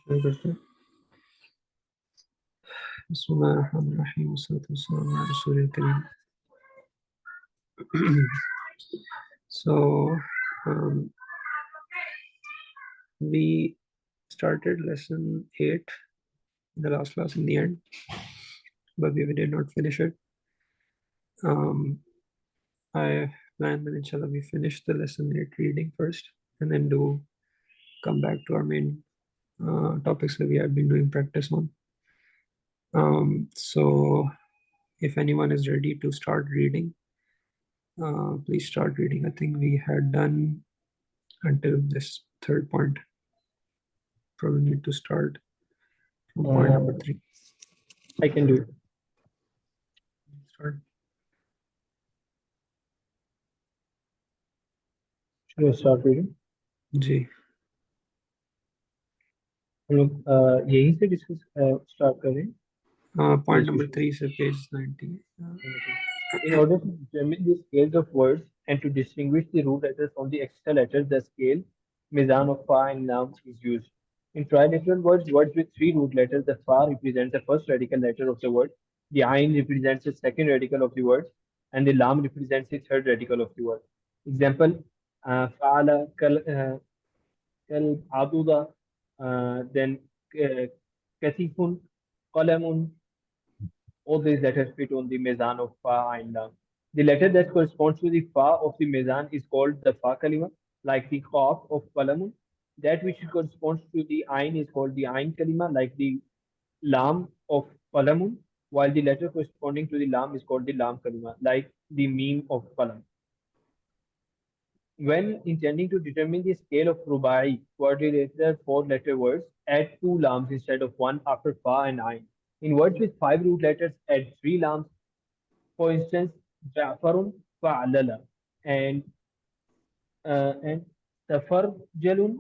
शुरू करते हैं। बिस्मिल्लाहिर्रहमानिर्रहीम वस्सलातु वस्सलामु अला रसूलिल करीम। So we started lesson 8 in the last class in the end, but we did not finish it. I planned that inshallah we finish the lesson 8 reading first and then come back to our main topics that we have been doing practice on. So if anyone is ready to start reading, please start reading. I think we had done until this third point. Probably need to start from point number 3. I can do it. Start. Should I start reading? जी हम लोग यहीं से discuss start कर रहे हैं. Point number 3 से page 90. In order to determine the scales of words and to distinguish the root letters from the extra letters, the scale mizan of fa and lam is used. In triliteral words, words with 3 root letters, the fa represents the first radical letter of the word, the ain represents the second radical of the word, and the lam represents the third radical of the word. Example: fa'ala kal aduda, then katifun, qalamun. All these letters fit on the mezan of fa and lam. The letter that corresponds to the fa of the mezan is called the fa kalima, like the qaf of qalamun. That which corresponds to the ain is called the ain kalima, like the lam of qalamun, while the letter corresponding to the lam is called the lam kalima, like the meme of qalam. When intending to determine the scale of rubai, quadrilateral four-letter words, add 2 lams instead of 1 after fa and ain. In words with 5 root letters, add 3 lams. For instance, Ja'farun fa'lala and Tafarjalun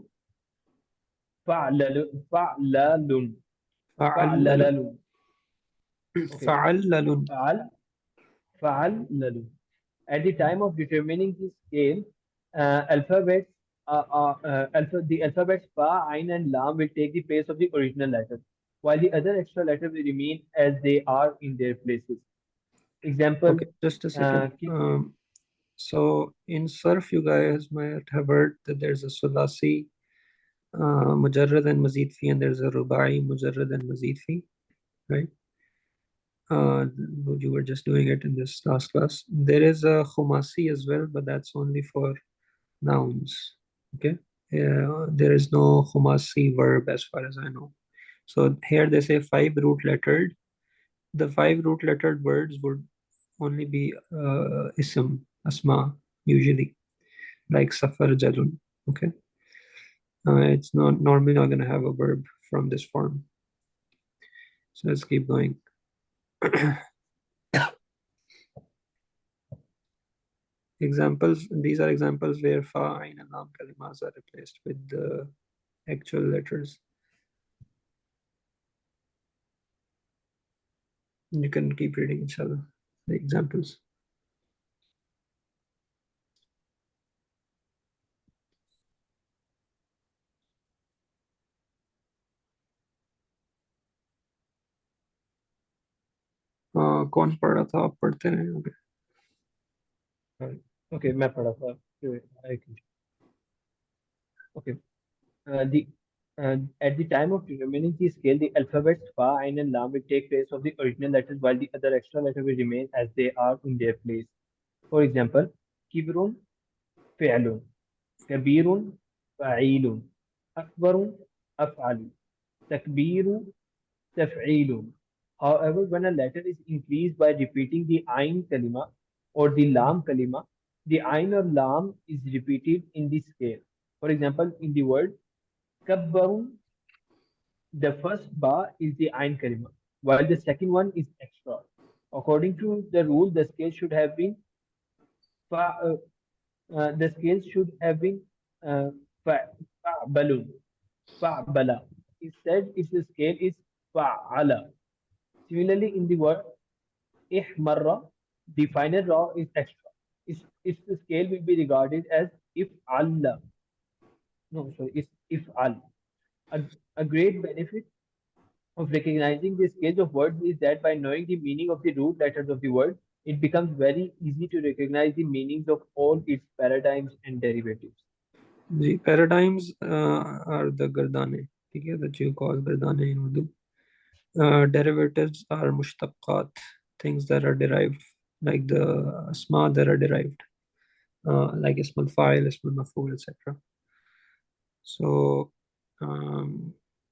fa'lalun. فعلل Fa'lalalun. Okay. فعلل Fa'al, fa'allalun. At the time of determining the scale, alphabets, the alphabets fa, ain, and lam will take the place of the original letter, while the other extra letters will remain as they are in their places. Example: Okay, just a second. So in Surf, you guys might have heard that there's a Sulasi, Mujarrad and Mazid Fi, and there's a Rubai, Mujarrad and Mazid Fi, right? You were just doing it in this last class. There is a Khumasi as well, but that's only for nouns. Okay, there is no Khumasi verb as far as I know. So here they say 5 root lettered. The 5 root lettered words would only be ism, asma, usually, like safar jalun. Okay, it's not normally not going to have a verb from this form. So let's keep going. Examples, these are examples where fa, ain, and lam kalimas are replaced with the actual letters. You can keep reading, inshallah, the examples. कौन पढ़ा था, आप पढ़ते रहे? Okay, मैं पढ़ा था. Okay. The At the time of determining the scale, the alphabets fa, ain, and lam will take place of the original letters, while the other extra letters will remain as they are in their place. For example, kibrun fi'lun, kabirun fa'ilun, akbarun af'alun, takbiru taf'ilun. However, when a letter is increased by repeating the ain kalima or the lam kalima, the ain or lam is repeated in the scale. For example, in the word kabbarun, the first ba is the ain kalima, while the second one is extra. According to the rule, the scale should have been fa, the scale should have been uh, fa'balun, fa'bala. Instead, if the scale is fa'ala. Similarly, in the word ihmarra, the final ra is extra. If the scale will be regarded as if Allah. No, sorry, it's if al. A, a great benefit of recognizing the scales of words is that by knowing the meaning of the root letters of the word, it becomes very easy to recognize the meanings of all its paradigms and derivatives. The paradigms are the gardane, okay, that you call gardane in Urdu. Derivatives are mushtaqat, things that are derived, like the asma that are derived, like ismul fa'il, ismul maf'ul, etc. So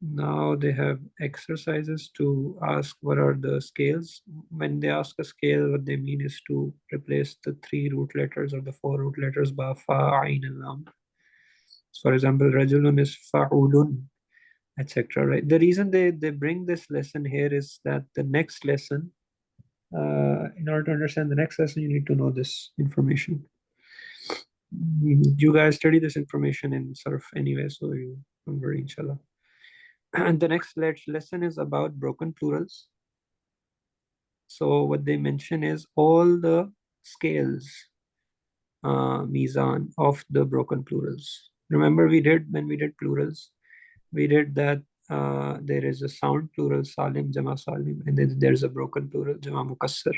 now they have exercises to ask what are the scales. When they ask a scale, what they mean is to replace the three root letters or the four root letters ba, fa, ain, and lam. So for example, rajulun is fa'ulun, etc. Right. The reason they bring this lesson here is that the next lesson, in order to understand the next lesson, you need to know this information. You guys study this information in sort of anyway, so you don't worry, inshallah. And the next lesson is about broken plurals. So what they mention is all the scales, mizan of the broken plurals. Remember we did, when we did plurals, we did that there is a sound plural, salim, jama salim, and then there's a broken plural, jama mukassar.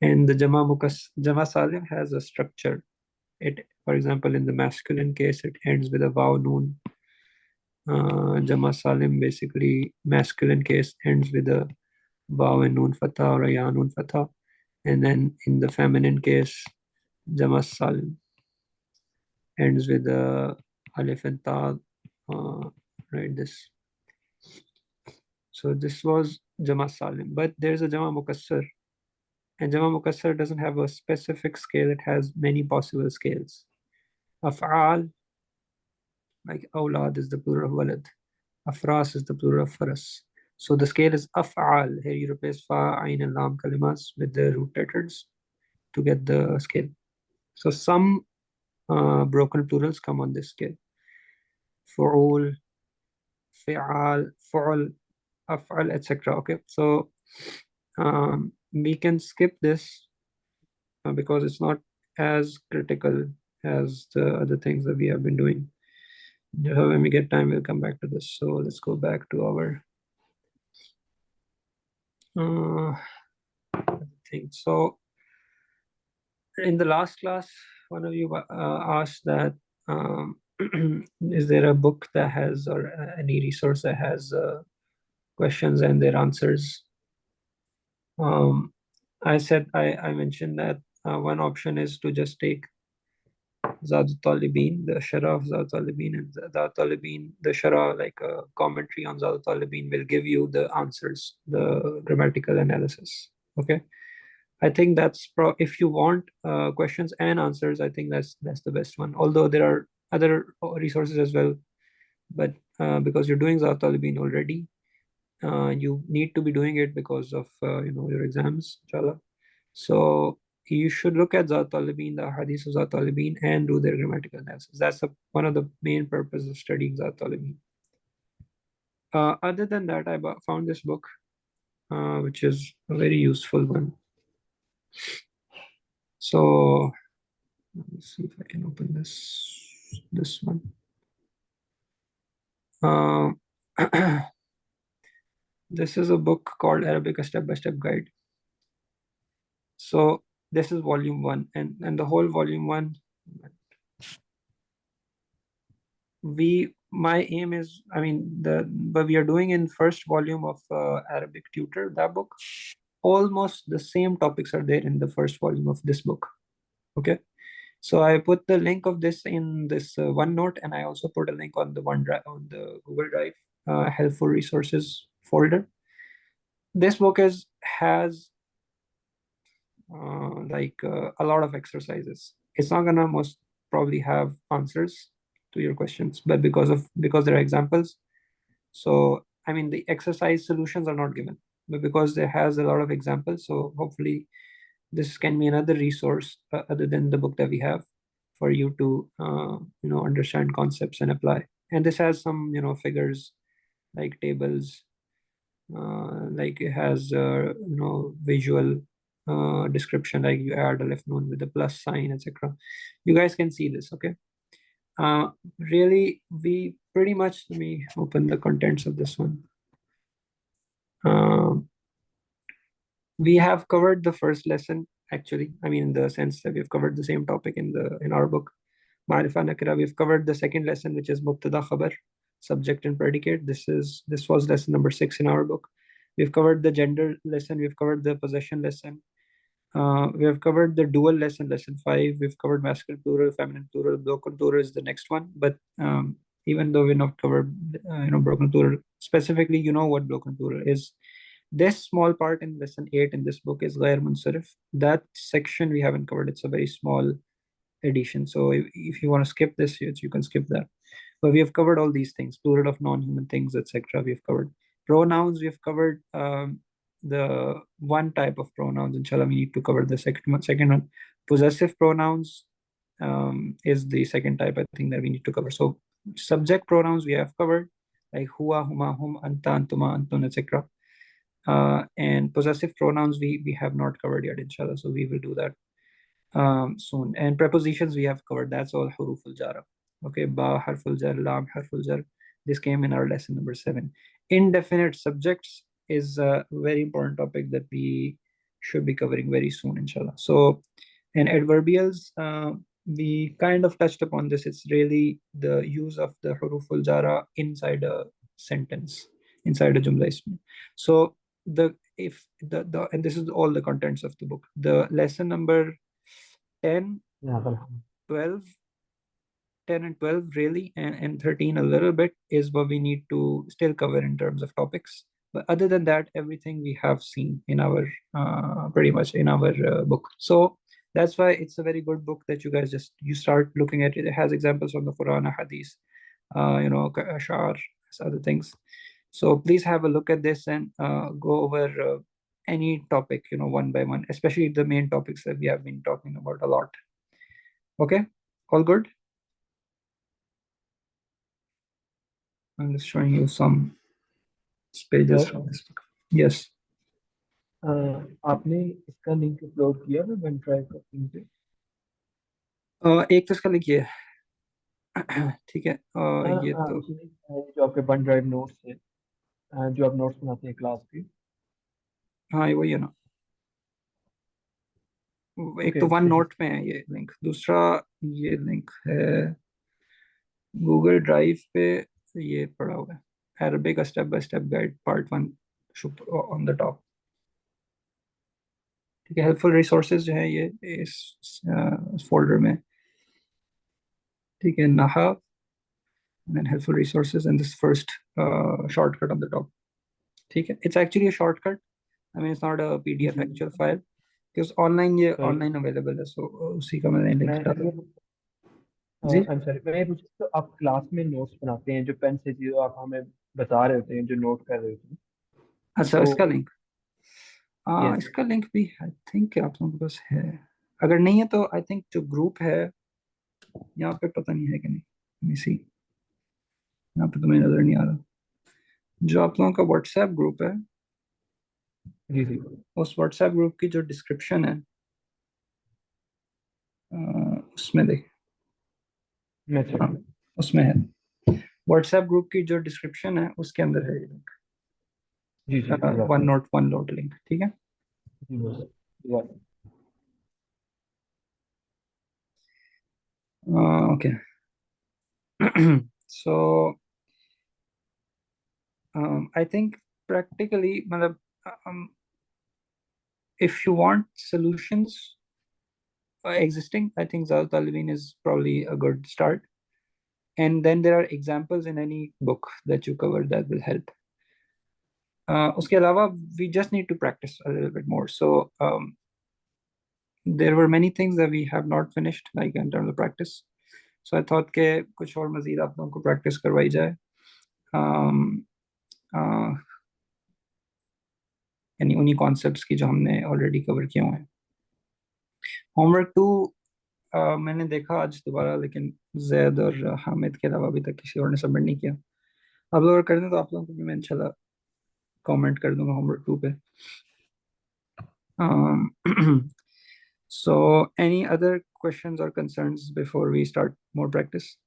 And the jama salim has a structure. It, for example, in the masculine case, it ends with a vav noon. Jama salim, basically masculine case, ends with a vav and noon fatha or a ya noon fatha. And then in the feminine case, jama salim ends with a alif and ta. Right, this. So this was jama salim, but there's a jama mukassar, and jama mukassar doesn't have a specific scale. It has many possible scales. Af'al, like awlad is the plural of walad. Afras is the plural of faras. So the scale is af'al. Here you replace fa, ain, and lam kalimas with the root letters to get the scale. So some broken plurals come on this scale. Fu'ul, fi'al, fu'al, af'al, etc. Okay, so we can skip this because it's not as critical as the other things that we have been doing. When we get time, we'll come back to this. So let's go back to our uh, thing. So in the last class, one of you asked that is there a book that has or any resource that has questions and their answers? I said I mentioned that one option is to just take Zadut Talibin, the Shara of Zadut Talibin, and Zadut Talibin, the Shara, like a commentary on Zadut Talibin, will give you the answers, the grammatical analysis. Okay, I think that's if you want questions and answers, I think that's the best one. Although there are other resources as well, but because you're doing Zadut Talibin already, you need to be doing it because of your exams, inshallah. So you should look at Zat Talibin, the Hadith of Zat Talibin, and do their grammatical analysis. That's one of the main purposes of studying Zat Talibin. Other than that, I found this book, which is a very useful one. So let me see if I can open this one. Um, this is a book called Arabic: A Step-by-Step Guide. So this is volume one, and the whole volume one, my aim is, I mean, but we are doing in first volume of Arabic Tutor, that book. Almost the same topics are there in the first volume of this book. Okay, so I put the link of this in this OneNote, and I also put a link on the OneDrive, on the Google Drive helpful resources folder. This book has a lot of exercises. It's not gonna most probably have answers to your questions, but because there are examples, so I mean the exercise solutions are not given, but because there has a lot of examples, so hopefully this can be another resource other than the book that we have for you to understand concepts and apply. And this has some figures like tables, like it has visual description, like you add a left note with a plus sign, etc. You guys can see this, okay? Really, we pretty much, let me open the contents of this one. Um, we have covered the first lesson, actually. I mean, in the sense that we've covered the same topic in our book, Ma'rifa Nakira. We've covered the second lesson, which is Mubtada Khabar, subject and predicate. This was lesson number 6 in our book. We've covered the gender lesson. We've covered the possession lesson. We have covered the dual lesson, lesson 5. We've covered masculine plural, feminine plural. Broken plural is the next one. But even though we're not covered, broken plural specifically, you know what broken plural is. This small part in lesson 8 in this book is Ghair Munsarif. That section we haven't covered. It's a very small edition. So if you want to skip this, you can skip that. But we have covered all these things, plural of non-human things, etc. We've covered pronouns. We've covered the one type of pronouns. Inshallah, we need to cover the second one. Possessive pronouns is the second type, I think, that we need to cover. So subject pronouns we have covered, like huwa, huma, hum, anta, antuma, antun, etc. And possessive pronouns we have not covered yet, inshallah. So we will do that soon. And prepositions we have covered. That's all huruful jara. Okay, ba harful jar, lam harful jar. This came in our lesson number 7. Indefinite subjects is a very important topic that we should be covering very soon, inshallah. So, and adverbials, we kind of touched upon this. It's really the use of the huruful jara inside a sentence, inside a jumla ismi. So the if the and this is all the contents of the book. The lesson number 10, Yeah, 12, 10 and 12 really, and 13 a little bit is what we need to still cover in terms of topics. But other than that, everything we have seen in our pretty much in our book. So that's why it's a very good book that you guys you start looking at it. It has examples from the Quran, Hadith, Ashar, other things. So please have a look at this and go over any topic, one by one, especially the main topics that we have been talking about a lot. Okay, all good? I'm just showing you some pages sir from this book. Yes. आपने इसका link upload किया है one drive का link पे एक तो इसका लिखिए ठीक है हाँ ये हाँ तो उसमें जो आपके वन ड्राइव नोट्स है जो आप नोट्स बनाते हैं क्लास के हाँ ये वही है ना एक तो ओके वन सही नोट में है ये लिंक दूसरा ये लिंक है गूगल ड्राइव पे ये पड़ा हुआ है Arabic step by step guide part 1 on the top ठीक है हेल्पफुल रिसोर्सेज जो है ये इस फोल्डर में ठीक है Nahw and then helpful resources and this first shortcut on the top ठीक है it's actually a shortcut I mean it's not a PDF ji actual file because online ये सही online available है so उसी का मैंने लिंक मैं डाला ये जी I'm sorry मैं ये पूछ तो आप क्लास में नोट्स बनाते हैं जो पेन से जो आप हमें बता रहे होते हैं जो नोट कर रहे होते हैं अच्छा तो इसका लिंक यस इसका लिंक भी आई थिंक आप लोगों के पास है अगर नहीं है तो आई थिंक जो ग्रुप है यहाँ पे पता नहीं है कि नहीं सी यहाँ पे तुम्हें नजर नहीं आ रहा जो आप लोगों का व्हाट्सएप ग्रुप है जी जी उस व्हाट्सएप ग्रुप की जो डिस्क्रिप्शन है उसमें देख मैं चेक हाँ उसमें है व्हाट्सएप ग्रुप की जो डिस्क्रिप्शन है उसके अंदर है ये link G G one note one load link ठीक है जी बस okay so I think practically मतलब um, if you want solutions existing, I think Zal Talibin is probably a good start. And then there are examples in any book that you cover that will help. Uske alawa, we just need to practice a little bit more. So there were many things that we have not finished, like in terms of practice. So I thought के कुछ और मजीद आप लोगों को practice करवाई जाए. Um, uh, यानी उन्हीं concepts की जो हमने already cover किए हुए हैं. Homework 2 मैंने देखा आज दोबारा लेकिन जैद और हामिद के अलावा अभी तक किसी और ने सबमिट नहीं किया आप लोग अगर कर दें तो आप लोगों को भी मैं इंशाल्लाह कमेंट कर दूंगा होमवर्क 2 पे so any other questions or concerns before we start more practice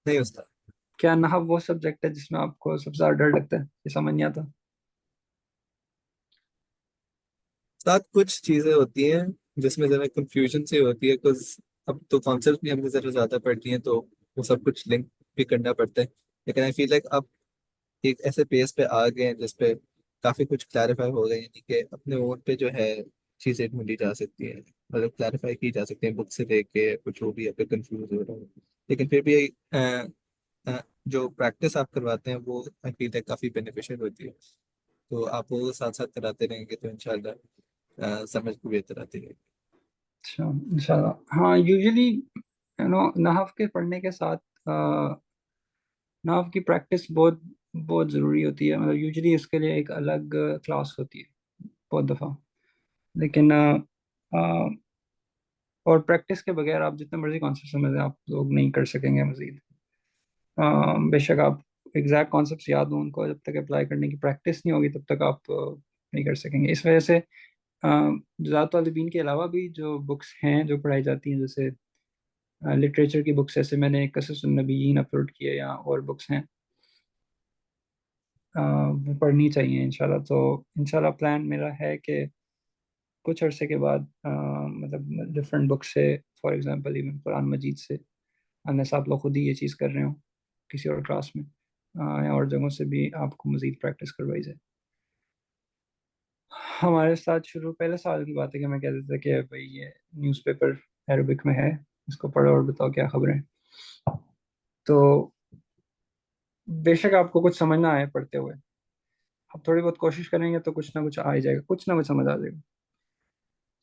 नहीं उस्ताद। क्या नहव वो सब्जेक्ट है जिसमें आपको सबसे ज्यादा डर लगता है, ये समझ नहीं आता? साथ कुछ चीजें होती हैं जिसमें जरा कंफ्यूजन से होती है, कुछ अब तो कॉन्सेप्ट भी हमने जरा ज्यादा पढ़ लिए हैं, तो वो सब कुछ लिंक भी करना पड़ता है। लेकिन आई फील लाइक अब एक ऐसे पेस पे आ गए हैं जिसपे काफी कुछ क्लैरिफाई हो गए, यानी कि अपने ओन पे जो है चीजें ढूंढी जा सकती हैं, मतलब क्लैरिफाई की जा सकती हैं बुक से लेके कुछ, जो भी अगर कंफ्यूज हो रहा हो। लेकिन फिर भी जो प्रैक्टिस आप करवाते हैं वो आई फील लाइक काफी बेनिफिशियल होती है। तो आप वो साथ साथ कराते रहेंगे तो इंशाल्लाह समझ भी बेहतर आती है। अच्छा, इंशाल्लाह। हाँ, यूजुअली नहव के पढ़ने के साथ नहव की प्रैक्टिस बहुत बहुत ज़रूरी होती है। मतलब यूजुअली इसके लिए एक अलग क्लास होती है बहुत दफ़ा। लेकिन और प्रैक्टिस के बगैर आप जितना मर्जी कॉन्सेप्ट समझें, आप लोग नहीं कर सकेंगे मजीद। बेशक आप एग्जैक्ट कॉन्सेप्ट्स याद हों, उनको जब तक अप्लाई करने की प्रैक्टिस नहीं होगी तब तक आप नहीं कर सकेंगे। इस वजह से ज़्यादा तालिबीन के अलावा भी जो बुक्स हैं जो पढ़ाई जाती हैं, जैसे लिटरेचर की बुक्स, जैसे मैंने कसस नबीयीन अपलोड किए या और बुक्स हैं, वो पढ़नी चाहिए इंशाल्लाह। तो इंशाल्लाह प्लान मेरा है कि कुछ अरसे के बाद मतलब डिफरेंट बुक्स से, फॉर एग्जांपल इवन कुरान मजीद से, अनलेस आप लोग खुद ही ये चीज़ कर रहे हो किसी और क्लास में या और जगहों से भी आपको मजीद प्रैक्टिस करवाई जाए। हमारे साथ शुरू पहले साल की बात है कि मैं कहते थे कि भाई ये न्यूज़पेपर अरबिक में है, इसको पढ़ो और बताओ क्या खबरें। तो बेशक आपको कुछ समझ ना आए पढ़ते हुए, आप थोड़ी बहुत कोशिश करेंगे तो कुछ ना कुछ आ ही जाएगा, कुछ ना कुछ समझ आ जाएगा।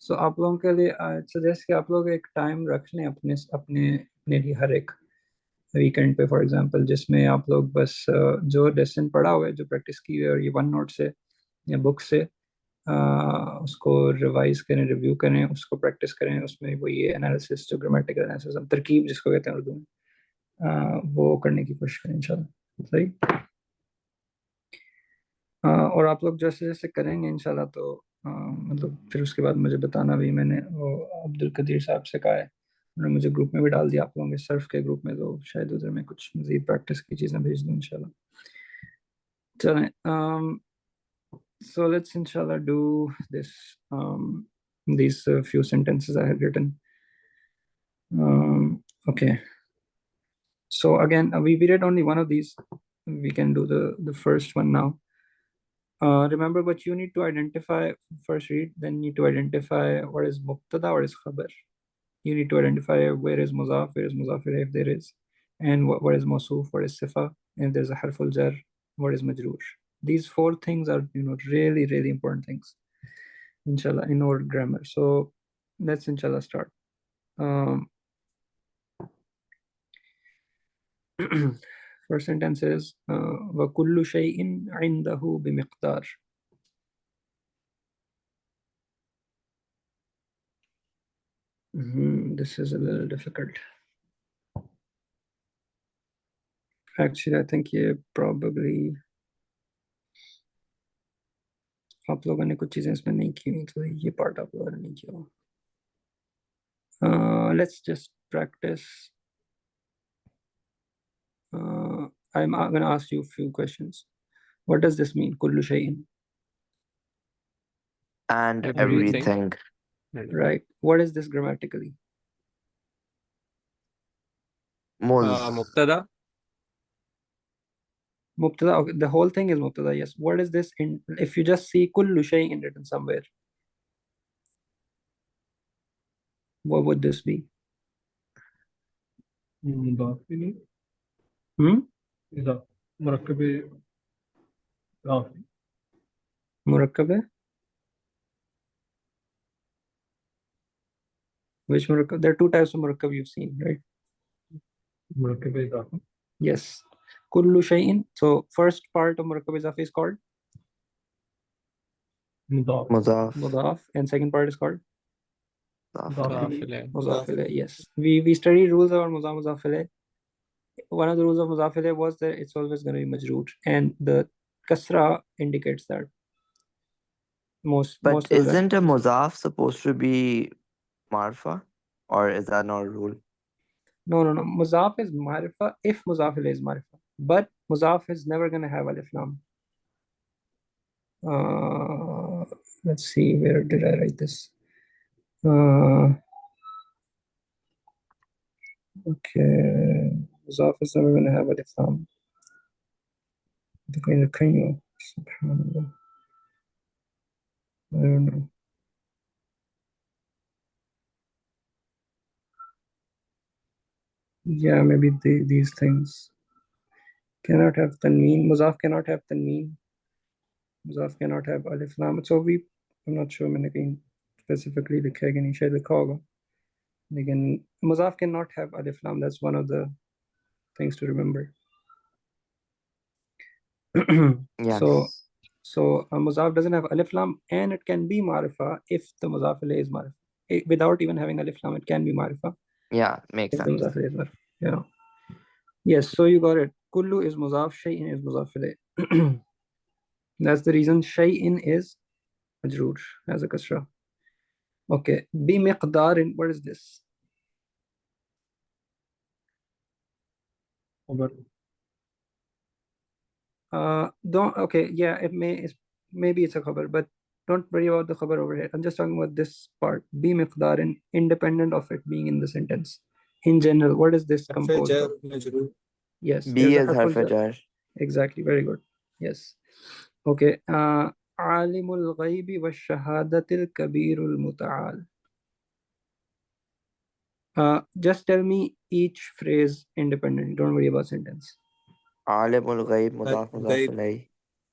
सो आप लोगों के लिए सजेस्ट कि आप लोग एक टाइम रख लें अपने अपने अपने लिए, हर एक वीकेंड पे फॉर एग्जांपल, जिसमें आप लोग बस जो लेसन पढ़ा हुआ है, जो प्रैक्टिस की हुई है, और ये वन नोट से या बुक से उसको रिवाइज करें, रिव्यू करें, उसको प्रैक्टिस करें। उसमें वो ये एनालिसिस, जो ग्रामेटिकल एनालिसिस, तरकीब जिसको कहते हैं उर्दू में, वो करने की कोशिश करें इंशाल्लाह। सही। और आप लोग जैसे जैसे करेंगे इंशाल्लाह, तो मतलब फिर उसके बाद मुझे बताना भी। मैंने वो अब्दुल कदीर साहब से कहा है, उन्होंने मुझे ग्रुप में भी डाल दिया, आप लोगों के सर्फ के ग्रुप में, तो शायद उधर मैं कुछ मजीद प्रैक्टिस की चीज़ें भेज दूँ इंशाल्लाह। चलें, so let's inshallah do this, these few sentences I had written. Okay, so again, we read only one of these. We can do the first one now. Remember what you need to identify. First read, then you need to identify what is mubtada, what is khabar. You need to identify where is muzaf, where is muzaf ilayh if there is, and what is mawsuf, what is sifa, and if there's a harful jar, what is majroor. These four things are, really, really important things, inshallah, in our grammar. So let's inshallah start. Um, First sentence is وَكُلُّ شَيْءٍ عِنْدَهُ بِمِقْدَارٍ. This is a little difficult. Actually, I think ये probably आप लोगों ने कुछ चीज़ें इसमें नहीं की हुई, तो ये part आप लोगों ने नहीं किया हुआ. Let's just practice. I'm going to ask you a few questions. What does this mean? كُلُّ شَيْءٍ. And Everything. everything. Right. What is this grammatically? Muz. Mubtada. Mubtada. Okay, the whole thing is mubtada. Yes. What is this in? If you just see kullu shay'in written somewhere, what would this be? मुदाफ इलैह. Hmm. इजाफ. मुरक्कब इजाफी. Murakkab hai? Which murakkab? There are two types of murakkab you've seen, right? मुरक्कब इजाफी. Yes. Kullu shay'in. So first part of murakkab izafi is called मुदाफ. Muzaf. mudaf, and second part is called Muzaf. मुदाफ इलैह. mudaf ilayh. Yes. We studied rules about mudaf ilayh. One of the rules of mudaf ilayh was that it's always going to be majroor, and the kasra indicates that But most of the time. isn't a muzaf supposed to be marfa? Or is that not a rule? No. Muzaf is marifa if muzaf ilayh is marifa. But muzaf is never going to have alif lam. Let's see, where did I write this? Okay. Muzaf is never going to have alif lam. Subhanallah. I don't know. Yeah, maybe these things cannot have tanween. Muzaf cannot have tanween. Muzaf cannot have alif lam. So I'm not sure मैंने कहीं specifically लिखा है कि नहीं, शायद लिखा होगा. लेकिन Muzaf cannot have alif lam. That's one of the things to remember. Yes. So Muzaf doesn't have alif lam, and it can be marifa if the Muzaf ilayh is marifa. Without even having alif lam, it can be marifa. Yeah, makes If the sense. Muzaf ilayh is marifa. Yeah. Yes, so you got it. Kullu is muzaf, shay'in is muzaf ilayh. That's the reason shay'in is majroor as a kasra. Okay, bi miqdarin, what is this? Okay, yeah, maybe it's a khabar, but don't worry about the khabar over here. I'm just talking about this part. Bi miqdarin, independent of it being in the sentence. In general, what is this composed of? Yes, B there's a is harful harf jar. jar. Exactly, very good. Yes. Okay. Alimul ghaibi wa shahadatil kabirul muta'al. Just tell me each phrase independently. Don't worry about sentence. Alimul ghaib, mudaf ilayh.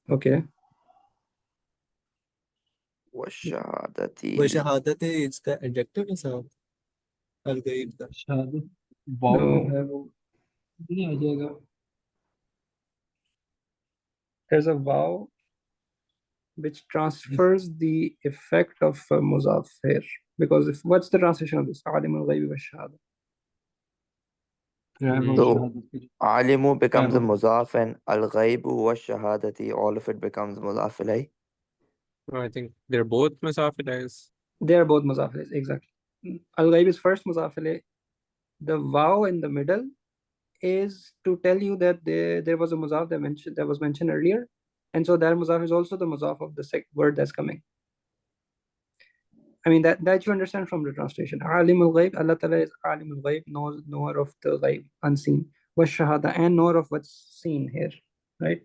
Okay. Wa shahadati. शहादत है इसका adjective है साहब अल-गैब का शहादत वाव No. जो है वो नहीं आ जाएगा. There's a vaw which transfers the effect of muzaf here. Because what's the translation of this? Alimul ghaibi wa shahada. So alimu becomes a mudaf and al-ghaibu wa shahadati, all of it becomes mudaf ilayh. I think they're both Masafidais. They are both muzaf ilayh, exactly. Al-ghaib is first muzaf ilayh. The vaw in the middle is to tell you that there was a muzaf that was mentioned earlier, and so that muzaf is also the muzaf of the word that's coming. I mean that you understand from the translation. Alimul ghaib, Allah Ta'ala is alimul ghaib, knower of the ghaib, unseen. Was shahada, and knower of what's seen here, right?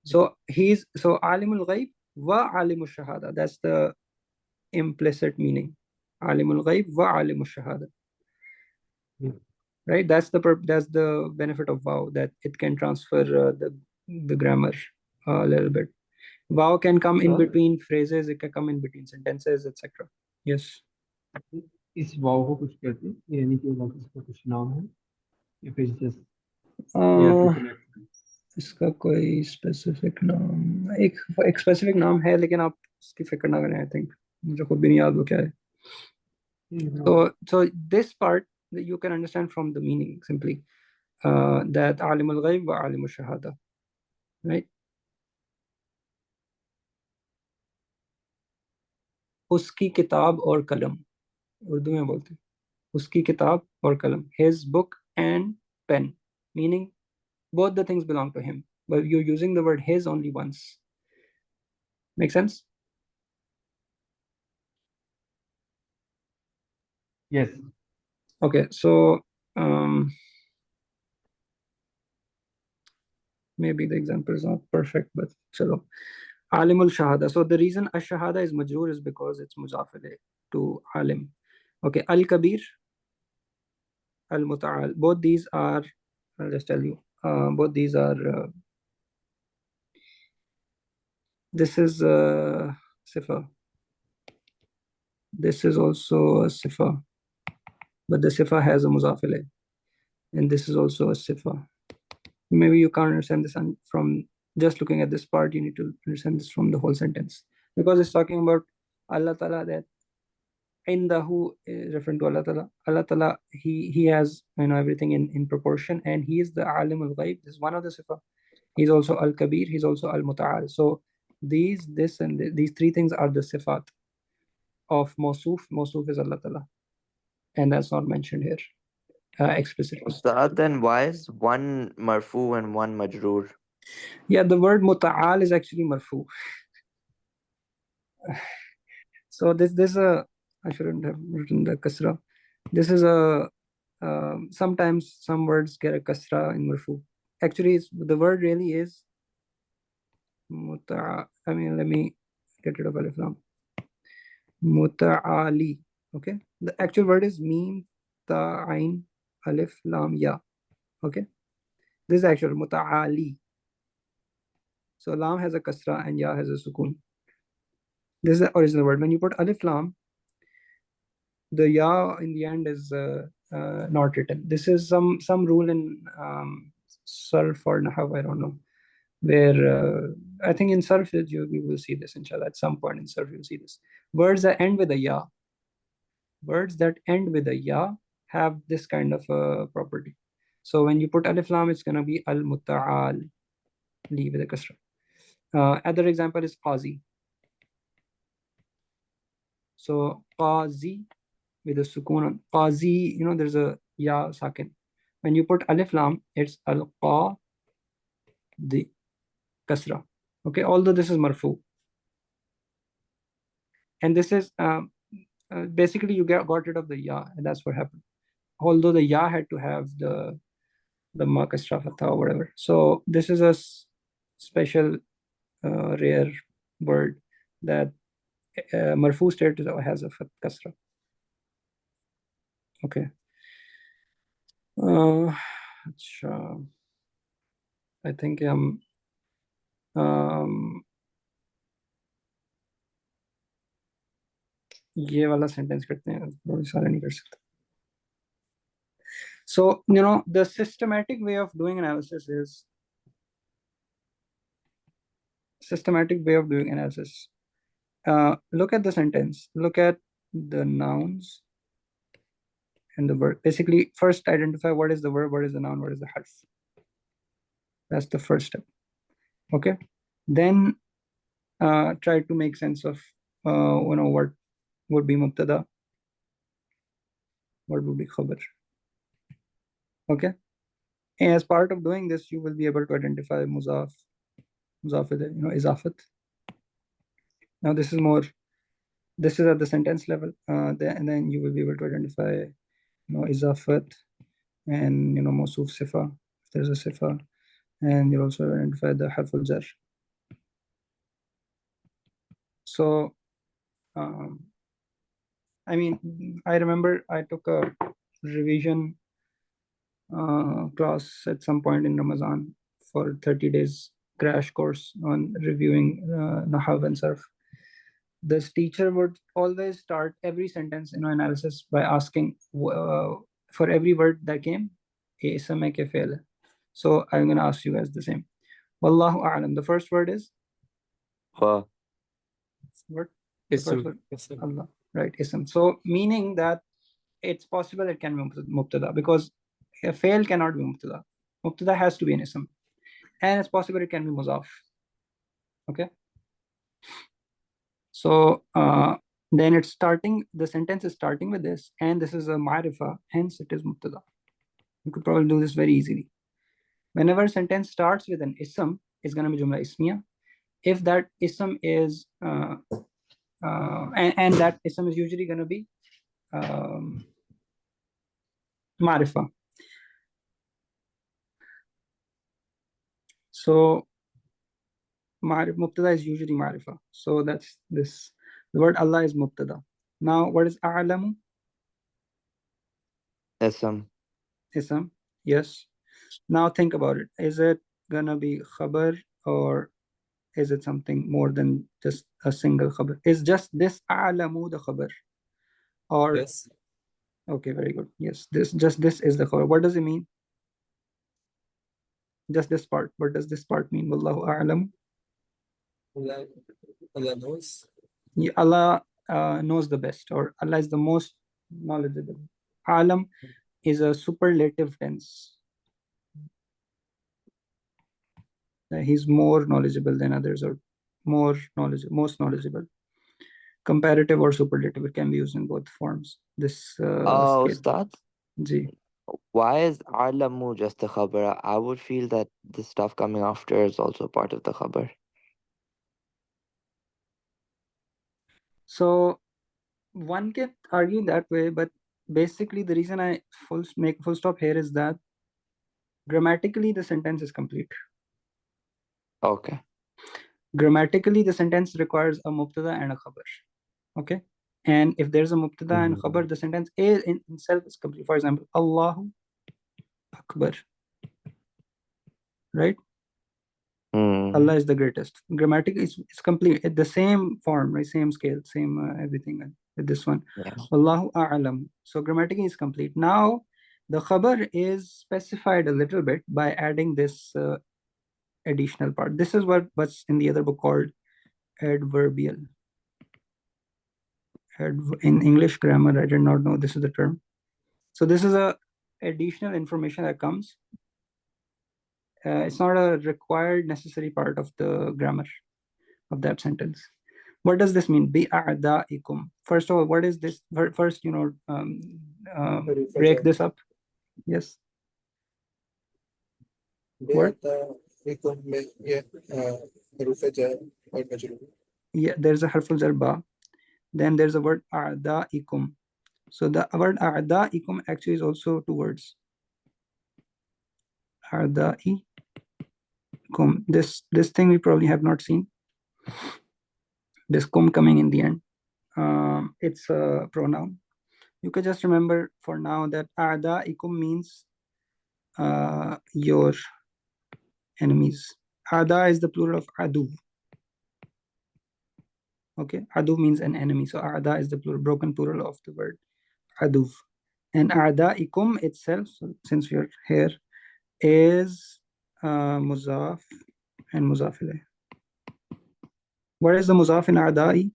So alimul ghaib wa alimul shahada. That's the implicit meaning. Alimul ghaib wa alimul shahada. Right, that's the benefit of wow, that it can transfer the grammar a little bit. Wow can come in between phrases, it can come in between sentences, etc. Yes. इस वाव को कुछ कहते हैं, यानी कि वाव इसका कुछ नाम है या फिर जस्ट इसका कोई स्पेसिफिक नाम एक स्पेसिफिक नाम है, लेकिन आप उसकी फिक्र ना करें. आई थिंक मुझे खुद भी नहीं याद वो क्या है. So this part that you can understand from the meaning simply, that alimul ghaib wa alimul shahada, right? उसकी किताब और कलम, उर्दू में बोलते हैं उसकी किताब और कलम. His book and pen, meaning both the things belong to him, but you're using the word his only once. Make sense? Yes. Okay, so maybe the example is not perfect, but chalo. Alimul shahada. So the reason ash-shahada is majroor is because it's muzaf ilayh to alim. Okay, al-kabir, al-muta'al. Both these are, I'll just tell you, both these are, this is sifa. This is also a sifa, but the sifa has a muzaf ilayh. And this is also a sifa. Maybe you can't understand this from just looking at this part. You need to understand this from the whole sentence, because it's talking about Allah Ta'ala, that indahu is referring to Allah Ta'ala. Allah Ta'ala, he has everything in proportion, and he is the alim al-ghaib. This is one of the sifa. He's also al-kabir, he's also al-muta'al. So these three things are the sifat of Mawsuf. Mawsuf is Allah Ta'ala, and that's not mentioned here. explicitly. Ustad, then why is one marfu and one majroor? Yeah, the word muta'al is actually marfu. So this I shouldn't have written the kasra. This is a sometimes some words get a kasra in marfu. Actually, the word really is I mean, let me get rid of alif lam. Muta'ali. Okay, the actual word is mim ta ain alif lam ya. Okay, this is actual muta'ali. So lam has a kasra and ya has a sukun. This is the original word. When you put alif lam, the ya in the end is not written. This is some rule in Sarf or Nahw, I don't know, where I think in Sarf you will see this, inshallah. At some point in Sarf you'll see this. Words that end with a ya, words that end with a ya have this kind of property. So when you put alif lam, it's going to be al muta'al li with a kasra. Other example is qazi. So qazi with a sukun on qazi, there's a ya sakin. When you put alif lam, it's al qa the kasra. Okay, although this is marfu, and this is basically you got rid of the ya, and that's what happened. Although the ya had to have the ma kasra fatha or whatever. So this is a special rare word that marfu state has a kasra. Okay. I think ये वाला sentence करते हैं, बहुत सारे नहीं कर सकते. So the systematic way of doing analysis is look at the sentence, look at the nouns and the verb. Basically, first identify what is the verb, what is the noun, what is the harf. That's the first step. Okay, then try to make sense of what would be mubtada, what would be khabar. Okay, and as part of doing this, you will be able to identify muzaf, izafat. Now this is at the sentence level, and then you will be able to identify izafat and mawsuf sifa, if there's a sifa, and you'll also identify the harful jar. So I mean, I remember I took a revision class at some point in Ramadan for 30 days crash course on reviewing Nahw and Sarf. This teacher would always start every sentence analysis by asking for every word that came, "Ye ism hai ke fail hai?" So I'm going to ask you guys the same. Wallahu a'lam. The first word is Fa. what? The first Ism. word, Allah. Right, ism. So meaning that it's possible it can be mubtada, because a fail cannot be mubtada. Mubtada has to be an ism, and it's possible it can be muzaf. Okay. So then it's starting, the sentence is starting with this, and this is a ma'rifa, hence it is mubtada. You could probably do this very easily. Whenever a sentence starts with an ism, it's going to be jumla ismiya. If that ism is and that ism is usually going to be ma'rifa. So mubtada is usually ma'rifa. So that's this. The word Allah is mubtada. Now, what is a'lamu? Ism. Ism. Yes. Now think about it. Is it gonna be khabar, or is it something more than just a single khabar? Is just this a'lamu the khabar? Or Yes. okay, very good. Yes, this is the khabar. What does it mean? Just this part. What does this part mean? Wallahu a'lam. Allah knows. Allah knows the best, or Allah is the most knowledgeable. Alam is a superlative tense. He's more knowledgeable than others, or most knowledgeable. Comparative or superlative, it can be used in both forms. This scale. Ustad. Ji. Why is alamu just a khabar? I would feel that the stuff coming after is also part of the khabar. So one can argue that way, but basically the reason I make full stop here is that grammatically the sentence is complete. Okay. Grammatically the sentence requires a mubtada and a khabar. Okay, and if there's a mubtada and khabar, the sentence is in itself is complete. For example, Allahu Akbar, right? Allah is the greatest. Grammatic is complete at the same form, right? Same scale, same everything. With this one, Yeah. Allahu A'lam. So grammatically is complete. Now the khabar is specified a little bit by adding this additional part. This is what's in the other book called adverbial. In English grammar, I did not know this is the term. So this is a additional information that comes. It's not a required necessary part of the grammar of that sentence. What does this mean? Bi'a'da'ikum. First of all, what is this? First, break this up. Yes. What? Yeah, there's a harful jar ba. Then there's a word a'da'ikum. So the word a'da'ikum actually is also two words. A'da'ikum. This thing we probably have not seen. This kum coming in the end. It's a pronoun. You can just remember for now that a'da'ikum means your enemies. Ada is the plural of adu. Okay, adu means an enemy. So ada is the broken plural of the word adu. And a'da'ikum itself, so since we are here, is muzaf and muzaf ilayh. What is the muzaf in a'da'ikum?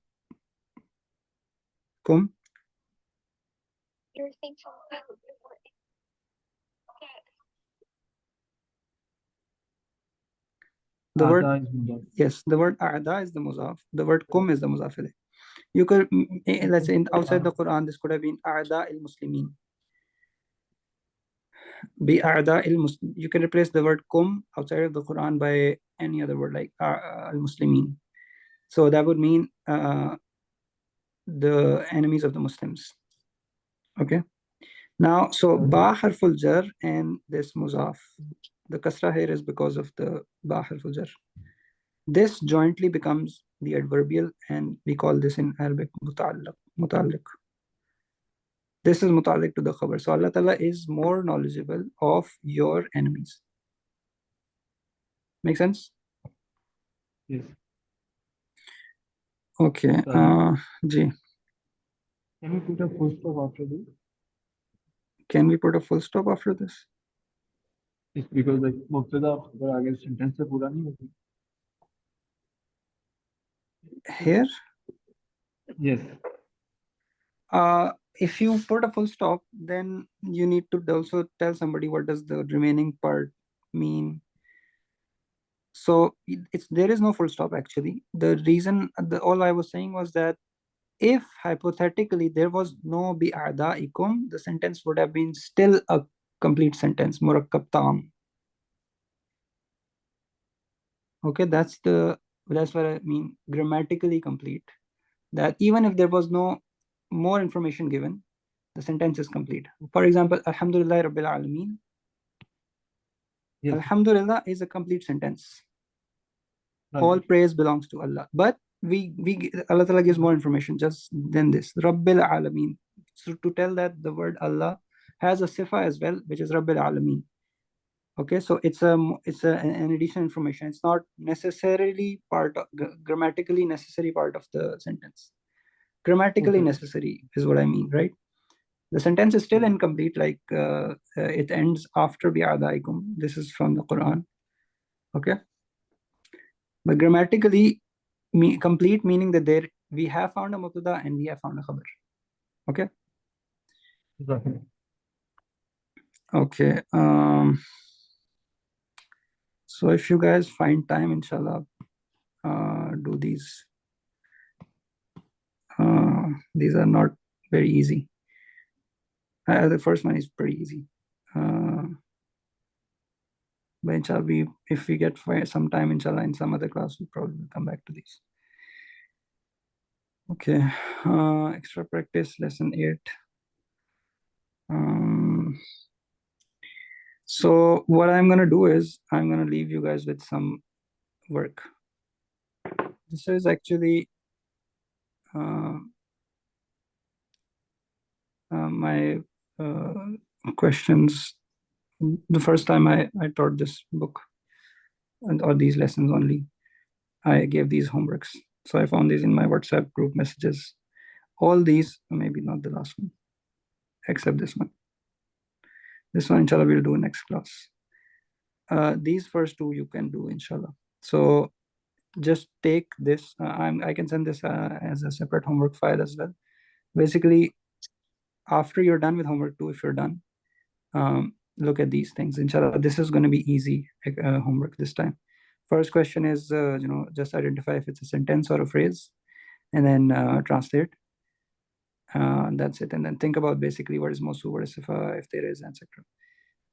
The word, yes, the word a'da is the muzaf. The word kum is the muzaf ilayh. You could, let's say, outside the Quran, this could have been a'da il-muslimin. You can replace the word kum outside of the Quran by any other word like al-muslimin. So that would mean the enemies of the Muslims. Okay. Now, so ba harful jar and this muzaf. The kasra here is because of the ba harful jar. This jointly becomes the adverbial, and we call this in Arabic muta'alliq. This is muta'alliq to the khabar. So Allah Ta'ala is more knowledgeable of your enemies. Make sense? Yes. Okay. Ji. Can we put a full stop after this? Can we put a full stop after this? It's because like mubtada khabar aage sentence se pura nahi hoti. Here? Yes. If you put a full stop, then you need to also tell somebody what does the remaining part mean. So there is no full stop actually. The reason, all I was saying was that if hypothetically there was no bi'a'da'ikum, the sentence would have been still a complete sentence, murakkab tam. Okay, that's what I mean, grammatically complete. That even if there was no more information given, the sentence is complete. For example, Alhamdulillah Rabbil Alameen. Yes. Alhamdulillah is a complete sentence. Right. All praise belongs to Allah. But Allah Ta'ala gives more information just than this. Rabbil Alameen. So to tell that the word Allah has a sifa as well, which is Rabbil Alameen. Okay, so it's an additional information. It's not necessarily grammatically necessary part of the sentence. Grammatically necessary is what I mean, right? The sentence is still incomplete, like it ends after bi'adaikum. This is from the Quran. Okay. But grammatically complete, meaning that we have found a mubtada and we have found a khabar. Okay. Okay. So if you guys find time, inshallah, do these. These are not very easy. The first one is pretty easy. But inshallah, if we get some time, inshallah, in some other class, we'll probably come back to these. Okay, extra practice, lesson 8. So what I'm gonna do is I'm gonna leave you guys with some work. This is actually my questions. The first time I taught this book or these lessons only, I gave these homeworks. So I found these in my WhatsApp group messages. All these, maybe not the last one, except this one. This one, inshallah, we'll do next class. These first two you can do, inshallah. So just take this. I can send this as a separate homework file as well. Basically, after you're done with homework 2, if you're done, look at these things. Inshallah, this is going to be easy homework this time. First question is, just identify if it's a sentence or a phrase, and then translate. That's it. And then think about basically what is Mosu, what is Sifa, if there is, etc.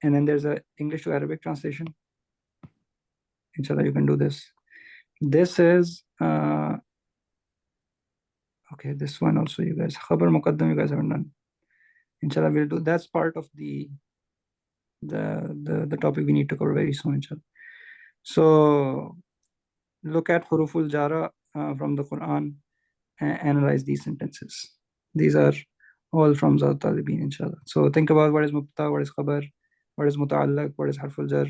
And then there's a English to Arabic translation. Inshallah, you can do this. This is okay. This one also, you guys. Khabar Muqaddam, you guys haven't done. Inshallah, we'll do. That's part of the topic we need to cover very soon, inshallah. So look at Huruful Jara from the Quran and analyze these sentences. These are all from Zawt Talibin, inshallah. So think about what is Mubtada, what is Khabar, what is Muta'allaq, what is Harful Jar,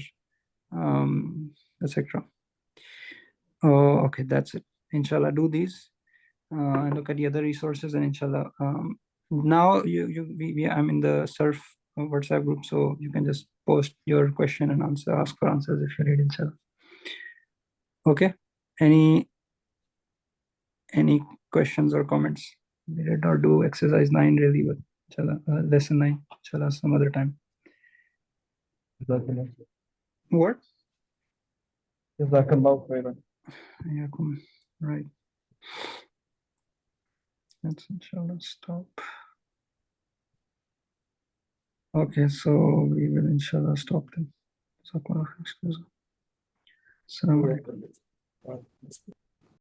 etc. Oh, okay, that's it. Inshallah, do these. Look at the other resources, and inshallah, now I'm in the Surf WhatsApp group, so you can just post your question and ask for answers if you need, inshallah. Okay, any questions or comments? We did not do exercise 9 really, but inshallah, lesson 9, inshallah, some other time. What? Jazakallahu khairan. Right. Let's inshallah stop. Okay, so we will inshallah stop them. Assalamu alaikum.